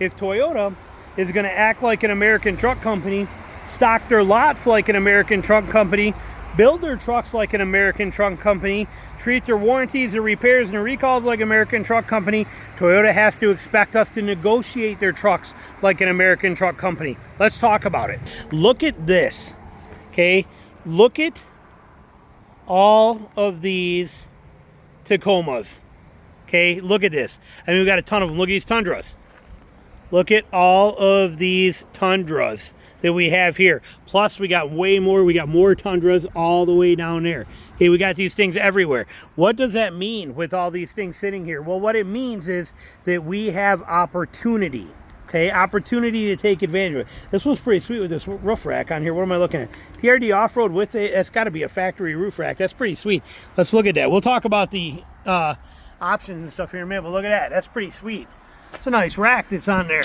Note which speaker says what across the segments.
Speaker 1: if Toyota is going to act like an American truck company, stock their lots like an American truck company, build their trucks like an American truck company, treat their warranties and repairs and recalls like an American truck company, Toyota has to expect us to negotiate their trucks like an American truck company. Let's talk about it. Look at this, okay? Look at all of these Tacomas, okay? Look at this. I mean, we've got a ton of them. Look at these Tundras. Look at all of these Tundras that we have here. Plus, we got way more. We got more Tundras all the way down there. Okay, we got these things everywhere. What does that mean with all these things sitting here? Well, what it means is that we have opportunity. Okay, opportunity to take advantage of it. This one's pretty sweet with this roof rack on here. What am I looking at? TRD off-road with it. That's got to be a factory roof rack. That's pretty sweet. Let's look at that. We'll talk about the options and stuff here in a minute, but look at that. That's pretty sweet. It's a nice rack that's on there.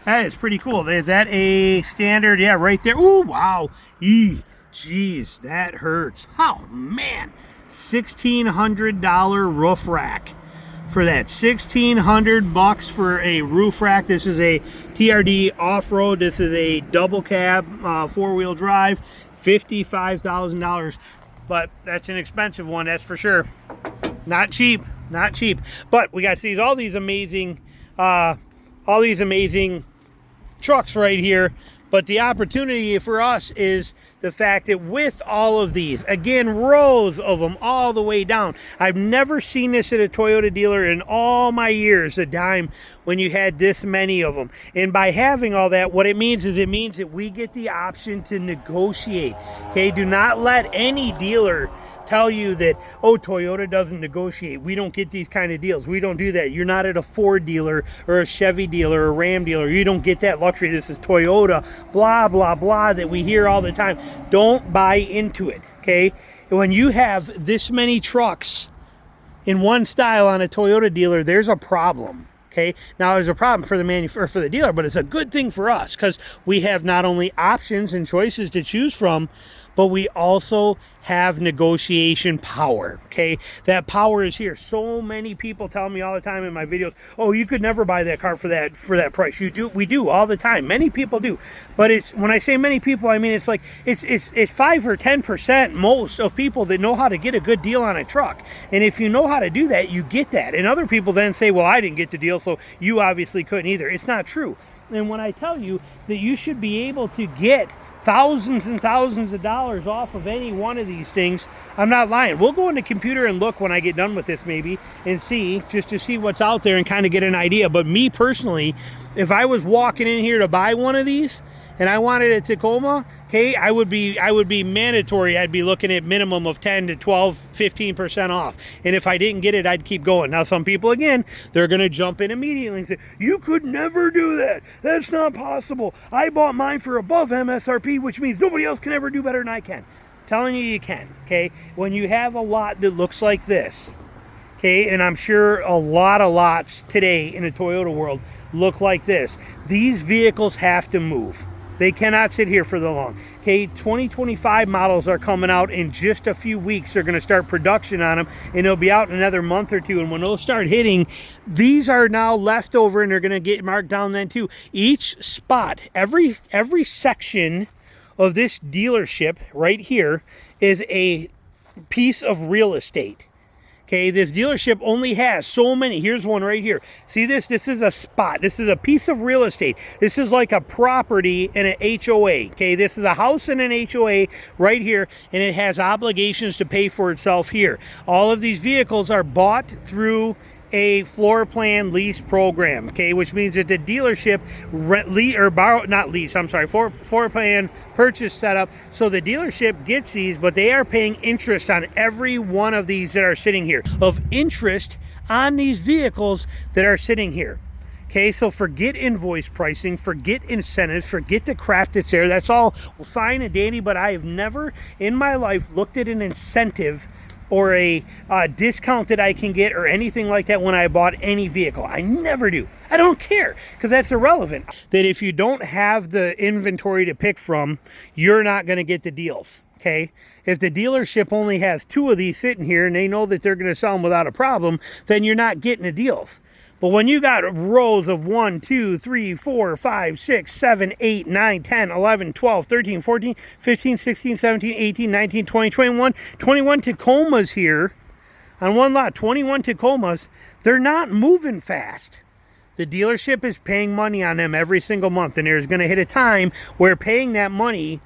Speaker 1: That is pretty cool. Is that a standard? Yeah, right there. Ooh, wow. Jeez, that hurts. Oh, man. $1,600 roof rack. For that, $1,600 for a roof rack. This is a TRD off-road. This is a double cab, four-wheel drive, $55,000. But that's an expensive one, that's for sure. Not cheap, not cheap. But we got all these amazing trucks right here. But the opportunity for us is the fact that with all of these, again, rows of them all the way down. I've never seen this at a Toyota dealer in all my years, a dime, when you had this many of them. And by having all that, what it means is it means that we get the option to negotiate. Okay, do not let any dealer tell you that, oh, Toyota doesn't negotiate. We don't get these kind of deals. We don't do that. You're not at a Ford dealer or a Chevy dealer or a Ram dealer. You don't get that luxury. This is Toyota, blah, blah, blah, that we hear all the time. Don't buy into it, okay? When you have this many trucks in one style on a Toyota dealer, there's a problem. Okay, now there's a problem for the for the dealer, but it's a good thing for us because we have not only options and choices to choose from, but we also have negotiation power. Okay, that power is here. So many people tell me all the time in my videos, oh, you could never buy that car for that price. You do. We do all the time. Many people do, but it's, when I say many people, I mean it's like it's 5 or 10% most of people that know how to get a good deal on a truck. And if you know how to do that, you get that. And other people then say, well, I didn't get the deal, so you obviously couldn't either. It's not true. And when I tell you that you should be able to get thousands and thousands of dollars off of any one of these things, I'm not lying. We'll go in the computer and look when I get done with this maybe and see, just to see what's out there and kind of get an idea. But me personally, if I was walking in here to buy one of these and I wanted a Tacoma, okay, I would be mandatory. I'd be looking at minimum of 10 to 12, 15% off. And if I didn't get it, I'd keep going. Now, some people, again, they're going to jump in immediately and say, you could never do that. That's not possible. I bought mine for above MSRP, which means nobody else can ever do better than I can. Telling you, you can, okay? When you have a lot that looks like this, okay, and I'm sure a lot of lots today in the Toyota world look like this, these vehicles have to move. They cannot sit here for the long. Okay, 2025 models are coming out in just a few weeks. They're going to start production on them, and they'll be out in another month or two. And when those start hitting, these are now left over, and they're going to get marked down then too. Each spot, every section of this dealership right here is a piece of real estate. Okay, this dealership only has so many. Here's one right here. See this? This is a spot. This is a piece of real estate. This is like a property and an HOA. Okay, this is a house and an HOA right here, and it has obligations to pay for itself here. All of these vehicles are bought through a floor plan lease program, okay, which means that the dealership floor plan purchase setup. So the dealership gets these, but they are paying interest on every one of these that are sitting here, of interest on these vehicles that are sitting here. Okay, so forget invoice pricing, forget incentives, forget the crap that's there. That's all fine and dandy, but I have never in my life looked at an incentive or a discount that I can get or anything like that when I bought any vehicle. I never do. I don't care, because that's irrelevant. That if you don't have the inventory to pick from, you're not going to get the deals. Okay, if the dealership only has 2 of these sitting here and they know that they're going to sell them without a problem, then you're not getting the deals. But when you got rows of 1, 2, 3, 4, 5, 6, 7, 8, 9, 10, 11, 12, 13, 14, 15, 16, 17, 18, 19, 20, 21, 21 Tacomas here on one lot, 21 Tacomas, they're not moving fast. The dealership is paying money on them every single month, and there's going to hit a time where paying that money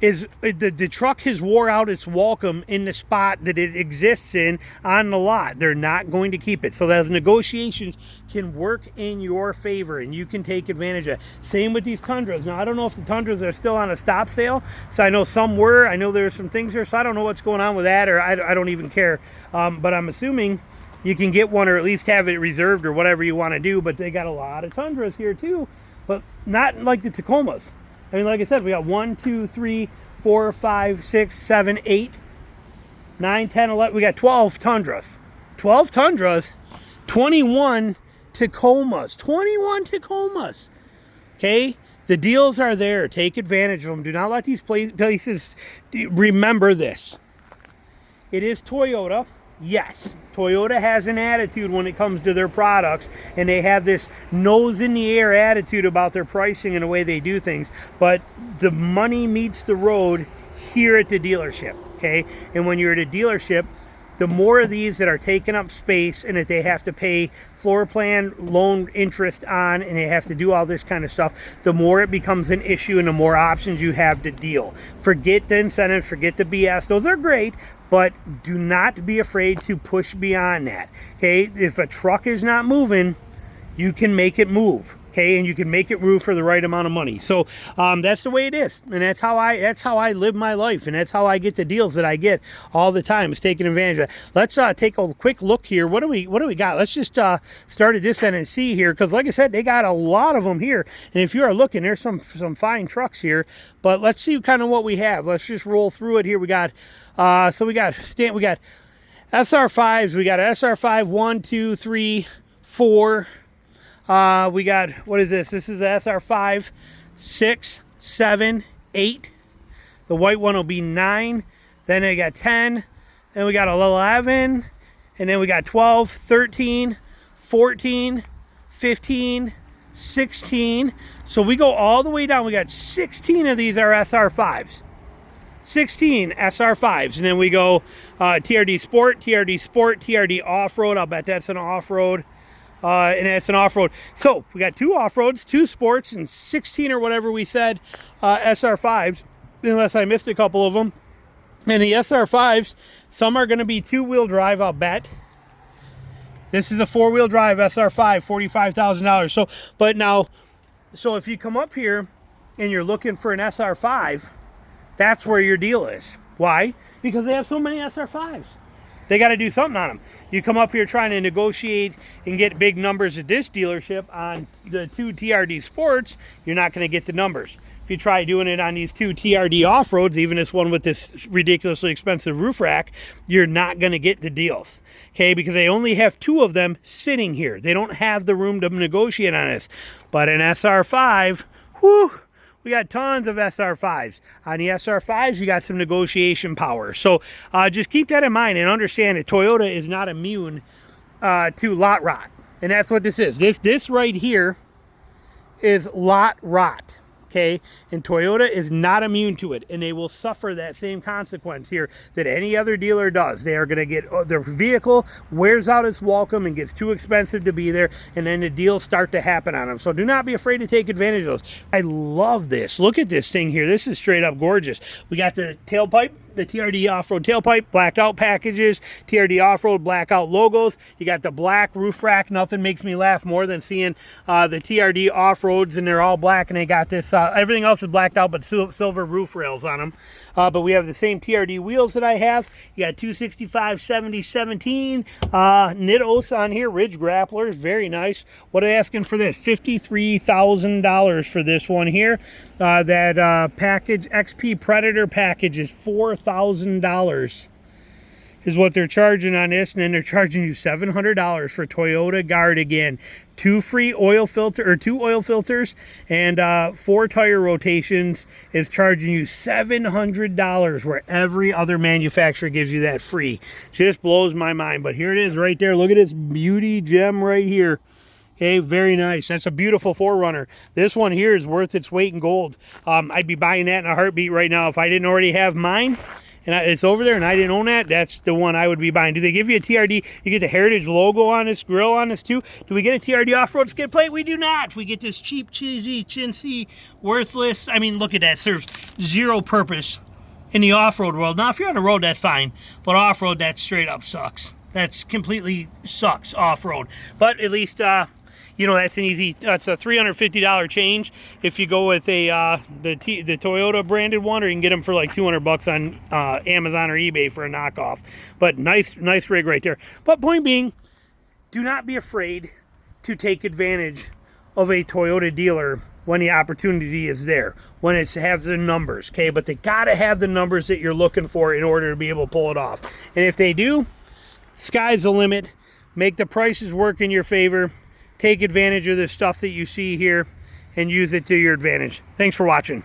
Speaker 1: is the truck has wore out its welcome in the spot that it exists in on the lot. They're not going to keep it. So those negotiations can work in your favor, and you can take advantage of it. Same with these Tundras. Now, I don't know if the Tundras are still on a stop sale. So I know some were. I know there's some things here, so I don't know what's going on with that, or I don't even care. But I'm assuming you can get one or at least have it reserved or whatever you want to do. But they got a lot of Tundras here too, but not like the Tacomas. I mean, like I said, we got 1, 2, 3, 4, 5, 6, 7, 8, 9, 10, 11. We got 12 Tundras. 12 Tundras, 21 Tacomas. 21 Tacomas. Okay? The deals are there. Take advantage of them. Do not let these places... Remember this. It is Toyota. Yes, Toyota has an attitude when it comes to their products, and they have this nose in the air attitude about their pricing and the way they do things, but the money meets the road here at the dealership, okay? And when you're at a dealership, the more of these that are taking up space and that they have to pay floor plan loan interest on, and they have to do all this kind of stuff, the more it becomes an issue and the more options you have to deal. Forget the incentives, forget the BS. Those are great, but do not be afraid to push beyond that. Okay, if a truck is not moving, you can make it move. Okay, and you can make it move for the right amount of money. So that's the way it is, and that's how I live my life, and that's how I get the deals that I get all the time, is taking advantage of it. Let's take a quick look here. What do we got? Let's just start at this end and see here, because like I said, they got a lot of them here. And if you are looking, there's some fine trucks here. But let's see kind of what we have. Let's just roll through it here. We got we got SR5s. We got an SR5 1, 2, 3, 4. We got, what is this? This is the SR5, 6, 7, 8. The white one will be 9. Then I got 10. Then we got 11. And then we got 12, 13, 14, 15, 16. So we go all the way down. We got 16 of these are SR5s. 16 SR5s. And then we go TRD Sport, TRD Off-Road. I'll bet that's an off-road. And it's an off-road. So we got 2 off-roads, 2 sports, and 16 or whatever we said SR5s, unless I missed a couple of them. And the SR5s, some are going to be 2-wheel drive, I'll bet. This is a 4-wheel drive SR5, $45,000. So if you come up here and you're looking for an SR5, that's where your deal is. Why? Because they have so many SR5s. They got to do something on them. You come up here trying to negotiate and get big numbers at this dealership on the 2 TRD Sports, you're not going to get the numbers. If you try doing it on these 2 TRD Off-Roads, even this one with this ridiculously expensive roof rack, you're not going to get the deals, okay? Because they only have 2 of them sitting here. They don't have the room to negotiate on this. But an SR5, whew, we got tons of SR5s. On the SR5s, you got some negotiation power. So just keep that in mind and understand that Toyota is not immune to lot rot. And that's what this is. This right here is lot rot. Okay, and Toyota is not immune to it, and they will suffer that same consequence here that any other dealer does. They are going to get, their vehicle wears out its welcome and gets too expensive to be there, and then the deals start to happen on them. So do not be afraid to take advantage of those. I love this. Look at this thing here. This is straight up gorgeous. We got the tailpipe, the TRD off-road tailpipe, blacked out packages, TRD off-road blackout logos. You got the black roof rack. Nothing makes me laugh more than seeing the TRD off-roads, and they're all black, and they got this, everything else is blacked out but silver roof rails on them. But we have the same TRD wheels that I have. You got 265 70 17 Nittos on here, Ridge Grapplers, very nice. What are they asking for this? $53,000 for this one here. That package, XP Predator package, is $4,000 is what they're charging on this, and then they're charging you $700 for Toyota Guard again. 2 oil filters and 4 tire rotations is charging you $700, where every other manufacturer gives you that free. Just blows my mind. But here it is right there. Look at this beauty gem right here. Okay, very nice. That's a beautiful 4Runner. This one here is worth its weight in gold. I'd be buying that in a heartbeat right now if I didn't already have mine. And it's over there and I didn't own that, that's the one I would be buying. Do they give you a TRD? You get the Heritage logo on this, grill on this too. Do we get a TRD off-road skid plate? We do not. We get this cheap, cheesy, chintzy, worthless. I mean, look at that. Serves zero purpose in the off-road world. Now, if you're on the road, that's fine. But off-road, that straight up sucks. That's completely sucks off-road. But at least, you know, that's an easy, that's a $350 change if you go with a the Toyota branded one, or you can get them for like $200 on Amazon or eBay for a knockoff. But nice rig right there. But point being, do not be afraid to take advantage of a Toyota dealer when the opportunity is there, when it has the numbers, okay? But they gotta have the numbers that you're looking for in order to be able to pull it off. And if they do, sky's the limit. Make the prices work in your favor. Take advantage of the stuff that you see here and use it to your advantage. Thanks for watching.